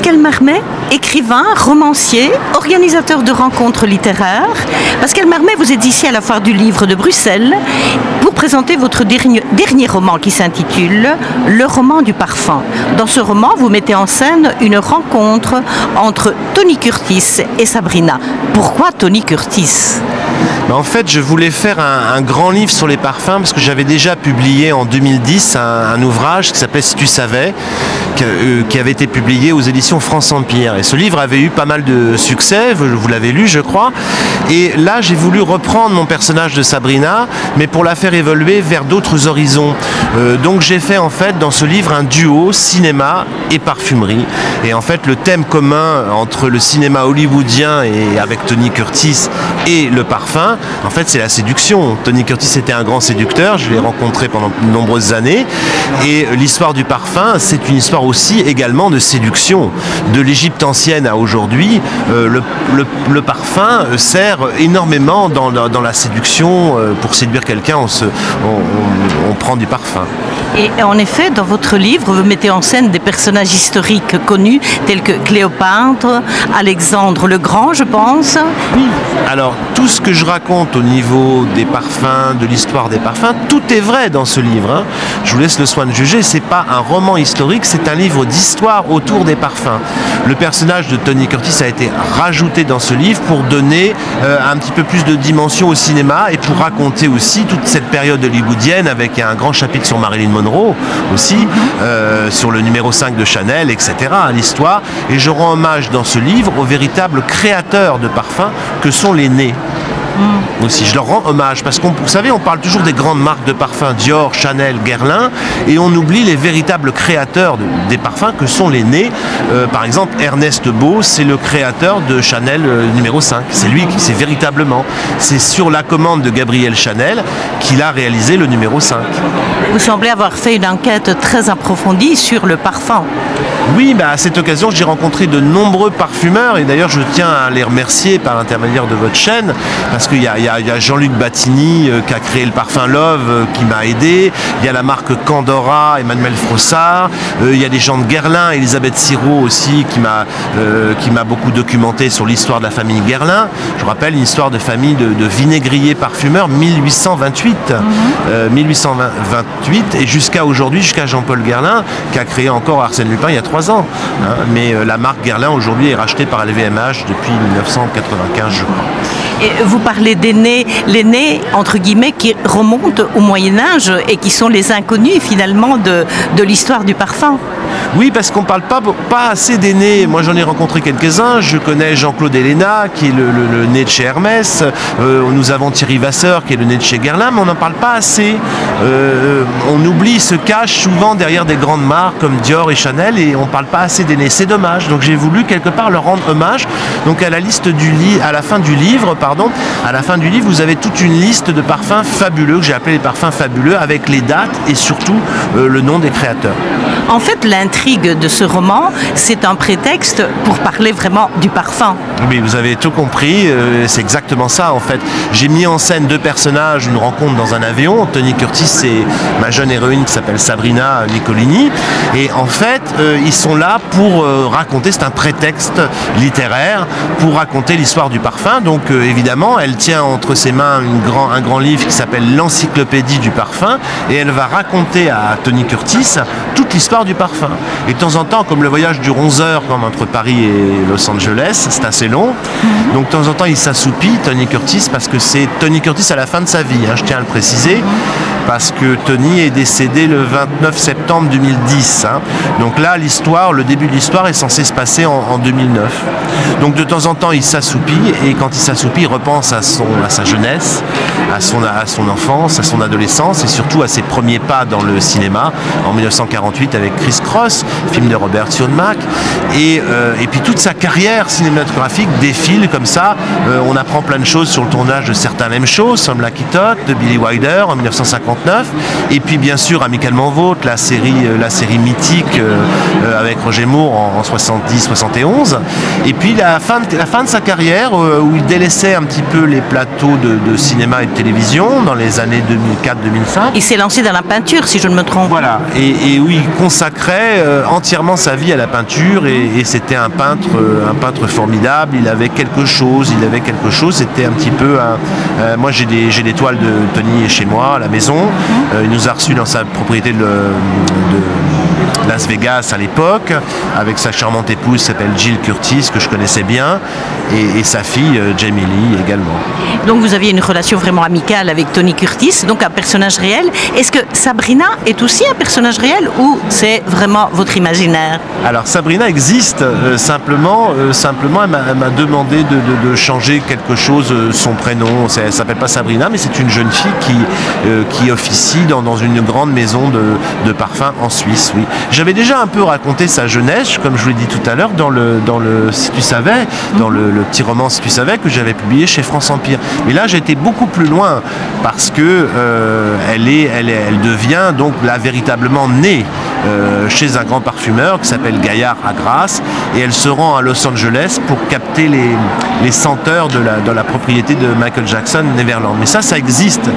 Pascal Marmet, écrivain, romancier, organisateur de rencontres littéraires. Pascal Marmet, vous êtes ici à la Foire du Livre de Bruxelles pour présenter votre dernier roman qui s'intitule « Le roman du parfum ». Dans ce roman, vous mettez en scène une rencontre entre Tony Curtis et Sabrina. Pourquoi Tony Curtis ? En fait, je voulais faire un grand livre sur les parfums parce que j'avais déjà publié en 2010 un ouvrage qui s'appelait « Si tu savais », qui avait été publié aux éditions France Empire. Et ce livre avait eu pas mal de succès, vous l'avez lu je crois. Et là, j'ai voulu reprendre mon personnage de Sabrina, mais pour la faire évoluer vers d'autres horizons. Donc j'ai fait en fait dans ce livre un duo cinéma et parfumerie. Et en fait, le thème commun entre le cinéma hollywoodien et avec Tony Curtis et le parfum, en fait, c'est la séduction. Tony Curtis était un grand séducteur, je l'ai rencontré pendant de nombreuses années. Et l'histoire du parfum, c'est une histoire aussi également de séduction. De l'Égypte ancienne à aujourd'hui, le parfum sert énormément dans la séduction. Pour séduire quelqu'un, on prend du parfum. Et en effet, dans votre livre, vous mettez en scène des personnages historiques connus, tels que Cléopâtre, Alexandre le Grand, je pense. Oui. Alors, tout ce que je raconte au niveau des parfums, de l'histoire des parfums, tout est vrai dans ce livre. Hein. Je vous laisse le soin de juger. C'est pas un roman historique, c'est un livre d'histoire autour des parfums. Le personnage de Tony Curtis a été rajouté dans ce livre pour donner un petit peu plus de dimension au cinéma et pour raconter aussi toute cette période hollywoodienne avec un grand chapitre sur Marilyn Monroe aussi, sur le numéro 5 de Chanel, etc. à l'histoire. Et je rends hommage dans ce livre aux véritables créateurs de parfums que sont les nés. Aussi, je leur rends hommage parce qu'on, vous savez, on parle toujours des grandes marques de parfums, Dior, Chanel, Guerlain, et on oublie les véritables créateurs des parfums que sont les nés. Par exemple, Ernest Beau, c'est le créateur de Chanel numéro 5. C'est lui qui, c'est véritablement, c'est sur la commande de Gabriel Chanel qu'il a réalisé le numéro 5. Vous semblez avoir fait une enquête très approfondie sur le parfum. Oui, à cette occasion, j'ai rencontré de nombreux parfumeurs et d'ailleurs, je tiens à les remercier par l'intermédiaire de votre chaîne parce qu'il y a Jean-Luc Battini qui a créé le parfum Love qui m'a aidé. Il y a la marque Candora, Emmanuel Frossard. Il y a des gens de Guerlain, Elisabeth Sirot aussi qui m'a beaucoup documenté sur l'histoire de la famille Guerlain. Je rappelle une histoire de famille de vinaigriers parfumeurs 1828. 1828 et jusqu'à aujourd'hui, jusqu'à Jean-Paul Guerlain qui a créé encore Arsène Lupin il y a 3 ans. Mais la marque Guerlain aujourd'hui est rachetée par LVMH depuis 1995, je crois. Et vous parlez des nés, les nés, entre guillemets, qui remontent au Moyen-Âge et qui sont les inconnus, finalement, de l'histoire du parfum. Oui, parce qu'on ne parle pas assez des nés. Moi, j'en ai rencontré quelques-uns. Je connais Jean-Claude Héléna, qui est le nez de chez Hermès. Nous avons Thierry Vasseur, qui est le nez de chez Guerlain, mais on n'en parle pas assez. On oublie, se cache souvent derrière des grandes marques comme Dior et Chanel, et on ne parle pas assez des nés. C'est dommage. Donc, j'ai voulu, quelque part, leur rendre hommage. Donc, à la fin du livre, vous avez toute une liste de parfums fabuleux, que j'ai appelé les parfums fabuleux, avec les dates et surtout le nom des créateurs. En fait, l'intrigue de ce roman, c'est un prétexte pour parler vraiment du parfum. Oui, vous avez tout compris, c'est exactement ça en fait. J'ai mis en scène 2 personnages, une rencontre dans un avion. Tony Curtis et ma jeune héroïne qui s'appelle Sabrina Nicolini. Et en fait, ils sont là pour raconter, c'est un prétexte littéraire, pour raconter l'histoire du parfum. Donc évidemment, elle tient entre ses mains un grand livre qui s'appelle l'Encyclopédie du parfum. Et elle va raconter à Tony Curtis toute l'histoire du parfum. Et de temps en temps, comme le voyage dure 11 heures comme entre Paris et Los Angeles, c'est assez long. Donc de temps en temps, il s'assoupit, Tony Curtis, parce que c'est Tony Curtis à la fin de sa vie, je tiens à le préciser, parce que Tony est décédé le 29 septembre 2010. Donc là, le début de l'histoire est censé se passer en 2009. Donc de temps en temps, il s'assoupit, et quand il s'assoupit, il repense à sa jeunesse, à son enfance, à son adolescence, et surtout à ses premiers pas dans le cinéma, en 1948 avec Chris Cross, film de Robert Siodmak, et puis toute sa carrière cinématographique défile comme ça. On apprend plein de choses sur le tournage de Certains Mêmes Choses, Some Like It Hot, de Billy Wilder en 1958, 69. Et puis bien sûr Amicalement Vôtre, la série mythique avec Roger Moore en 70-71. Et puis la fin de sa carrière où il délaissait un petit peu les plateaux de cinéma et de télévision dans les années 2004-2005. Il s'est lancé dans la peinture, si je ne me trompe. Voilà, et où il consacrait entièrement sa vie à la peinture, et c'était un peintre formidable. Il avait quelque chose, c'était un petit peu moi j'ai des toiles de Tony chez moi à la maison. Il nous a reçus dans sa propriété de Las Vegas à l'époque, avec sa charmante épouse qui s'appelle Jill Curtis, que je connaissais bien, et sa fille Jamie Lee également. Donc vous aviez une relation vraiment amicale avec Tony Curtis, donc un personnage réel. Est-ce que Sabrina est aussi un personnage réel ou c'est vraiment votre imaginaire? Alors Sabrina existe, simplement elle m'a demandé de changer quelque chose, son prénom. Elle ne s'appelle pas Sabrina, mais c'est une jeune fille qui officie dans une grande maison de parfums en Suisse. Oui. J'avais déjà un peu raconté sa jeunesse, comme je vous l'ai dit tout à l'heure, dans le Si tu savais, dans le petit roman Si tu savais, que j'avais publié chez France Empire. Mais là, j'ai été beaucoup plus loin parce que elle devient donc là véritablement née chez un grand parfumeur qui s'appelle Gaillard à Grasse, et elle se rend à Los Angeles pour capter les senteurs de la propriété de Michael Jackson, Neverland. Mais ça existe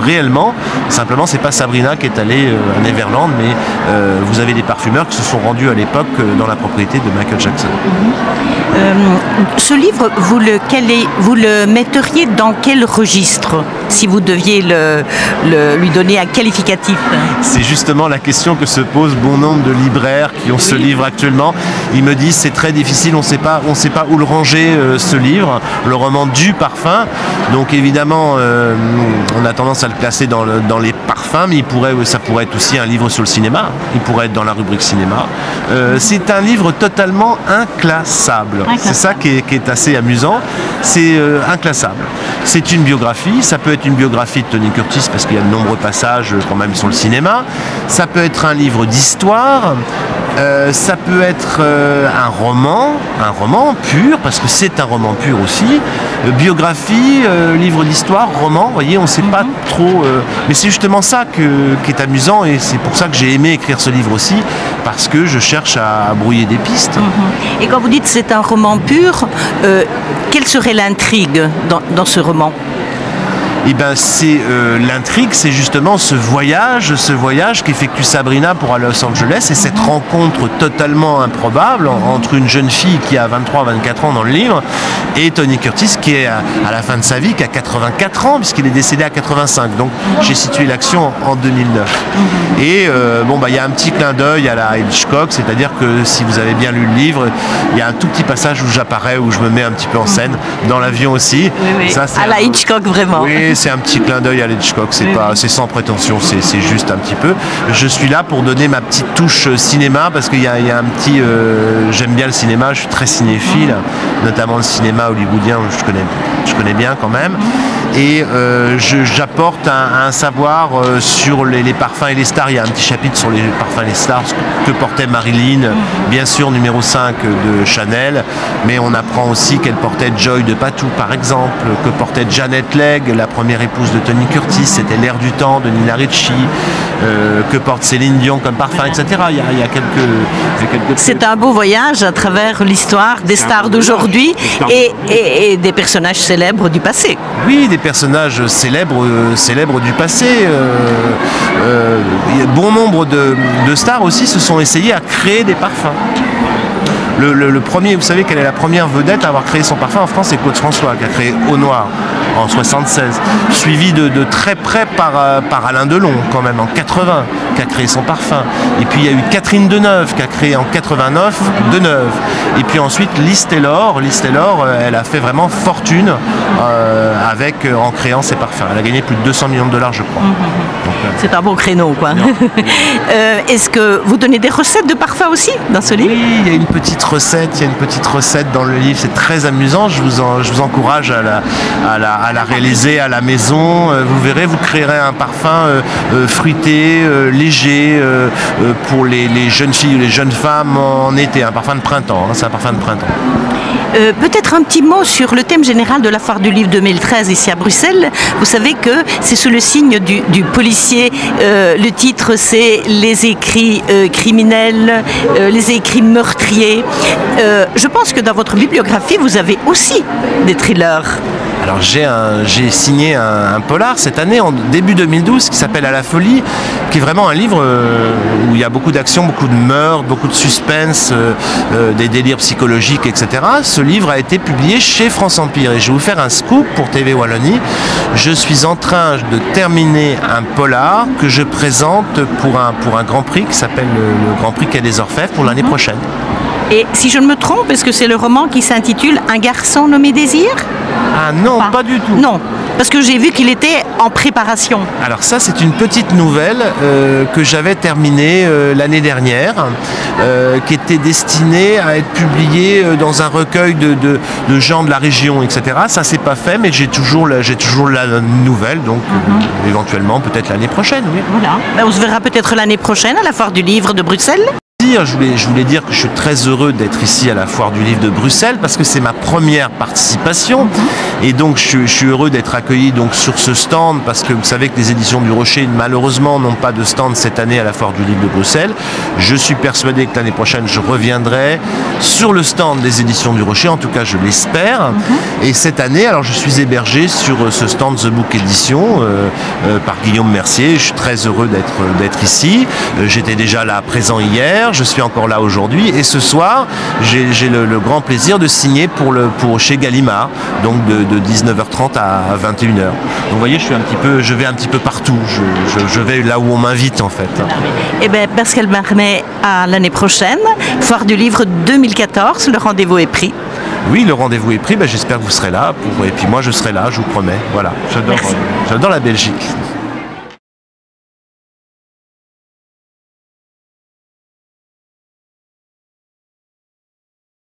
réellement. Simplement, c'est pas Sabrina qui est allée à Neverland, mais vous avez des parfumeurs qui se sont rendus à l'époque dans la propriété de Michael Jackson. Ce livre, vous le metteriez dans quel registre si vous deviez lui donner un qualificatif? C'est justement la question que se posent bon nombre de libraires qui ont ce livre actuellement. Ils me disent c'est très difficile, on ne sait pas où le ranger, ce livre, le roman du parfum. Donc évidemment, on a tendance à le classer dans les parfums, mais ça pourrait être aussi un livre sur le cinéma. Il pourrait être dans la rubrique cinéma. C'est un livre totalement inclassable. C'est ça qui est assez amusant. C'est inclassable. C'est une biographie. Ça peut être une biographie de Tony Curtis parce qu'il y a de nombreux passages quand même sur le cinéma. Ça peut être un livre d'histoire. Ça peut être un roman pur, parce que c'est un roman pur aussi, biographie, livre d'histoire, roman, vous voyez, on ne sait pas trop, mais c'est justement ça qui est amusant, et c'est pour ça que j'ai aimé écrire ce livre aussi, parce que je cherche à brouiller des pistes. Et quand vous dites c'est un roman pur, quelle serait l'intrigue dans ce roman? Eh ben l'intrigue, c'est justement ce voyage qu'effectue Sabrina pour aller à Los Angeles, et cette rencontre totalement improbable entre une jeune fille qui a 23-24 ans dans le livre et Tony Curtis qui est à la fin de sa vie, qui a 84 ans puisqu'il est décédé à 85. Donc j'ai situé l'action en 2009. Et il y a un petit clin d'œil à la Hitchcock, c'est-à-dire que si vous avez bien lu le livre, il y a un tout petit passage où j'apparais, où je me mets un petit peu en scène, dans l'avion aussi. Oui. Ça, à la Hitchcock vraiment. Oui, c'est un petit clin d'œil à Hitchcock, c'est sans prétention, c'est juste un petit peu. Je suis là pour donner ma petite touche cinéma, parce qu'il y a un petit... j'aime bien le cinéma, je suis très cinéphile, notamment le cinéma hollywoodien, je connais bien quand même. Et j'apporte un savoir sur les parfums et les stars. Il y a un petit chapitre sur les parfums et les stars, que portait Marilyn, bien sûr numéro 5 de Chanel, mais on apprend aussi qu'elle portait Joy de Patou par exemple, que portait Janet Leigh, la première épouse de Tony Curtis, c'était L'air du temps de Nina Ricci, que porte Céline Dion comme parfum, etc. Il y a quelques... C'est un beau voyage à travers l'histoire des stars d'aujourd'hui et des personnages célèbres du passé. Oui, des personnages célèbres du passé. Bon nombre de stars aussi se sont essayés à créer des parfums. Le premier, vous savez quelle est la première vedette à avoir créé son parfum en France? C'est Claude François, qui a créé Eau Noire en 76, suivi de très près par Alain Delon quand même en 80, qui a créé son parfum. Et puis il y a eu Catherine Deneuve qui a créé en 89 Deneuve. Et puis ensuite Liz Taylor, elle a fait vraiment fortune en créant ses parfums. Elle a gagné plus de 200 millions de dollars, je crois. C'est un beau créneau, quoi. Est-ce que vous donnez des recettes de parfums aussi dans ce livre? Oui, il y a une petite recette dans le livre, c'est très amusant. Je vous encourage à à la réaliser à la maison. Vous verrez, vous créerez un parfum fruité, léger pour les jeunes filles ou les jeunes femmes en été. Un parfum de printemps, hein, c'est un parfum de printemps. Peut-être un petit mot sur le thème général de la Foire du Livre 2013 ici à Bruxelles. Vous savez que c'est sous le signe du policier. Le titre, c'est les écrits criminels, les écrits meurtriers. Je pense que dans votre bibliographie, vous avez aussi des thrillers. Alors j'ai signé un polar cette année, en début 2012, qui s'appelle À la folie, qui est vraiment un livre où il y a beaucoup d'action, beaucoup de meurtres, beaucoup de suspense, des délires psychologiques, etc. Ce livre a été publié chez France Empire et je vais vous faire un scoop pour TV Wallonie. Je suis en train de terminer un polar que je présente pour un grand prix qui s'appelle le Grand Prix Quai des Orfèvres pour l'année prochaine. Et si je ne me trompe, est-ce que c'est le roman qui s'intitule Un garçon nommé Désir ? Ah non, pas du tout. Non, parce que j'ai vu qu'il était en préparation. Alors ça, c'est une petite nouvelle que j'avais terminée l'année dernière, qui était destinée à être publiée dans un recueil de gens de la région, etc. Ça, c'est pas fait, mais j'ai toujours la nouvelle, donc éventuellement, peut-être l'année prochaine. Oui. Voilà. Ben, on se verra peut-être l'année prochaine à la Foire du Livre de Bruxelles. Je voulais dire que je suis très heureux d'être ici à la Foire du Livre de Bruxelles parce que c'est ma première participation et donc je suis heureux d'être accueilli donc sur ce stand parce que vous savez que les éditions du Rocher malheureusement n'ont pas de stand cette année à la Foire du Livre de Bruxelles. Je suis persuadé que l'année prochaine je reviendrai sur le stand des éditions du Rocher, en tout cas je l'espère. Et cette année, alors je suis hébergé sur ce stand The Book Edition par Guillaume Mercier. Je suis très heureux d'être ici. J'étais déjà là présent hier. Je suis encore là aujourd'hui et ce soir j'ai le grand plaisir de signer pour chez Gallimard, donc de 19h30 à 21h. Donc vous voyez, je vais un petit peu partout, je vais là où on m'invite en fait. Eh bien Pascal Marmet, à l'année prochaine, Foire du Livre 2014, le rendez-vous est pris. Oui, le rendez-vous est pris, j'espère que vous serez là et puis moi je serai là, je vous promets. Voilà, j'adore la Belgique.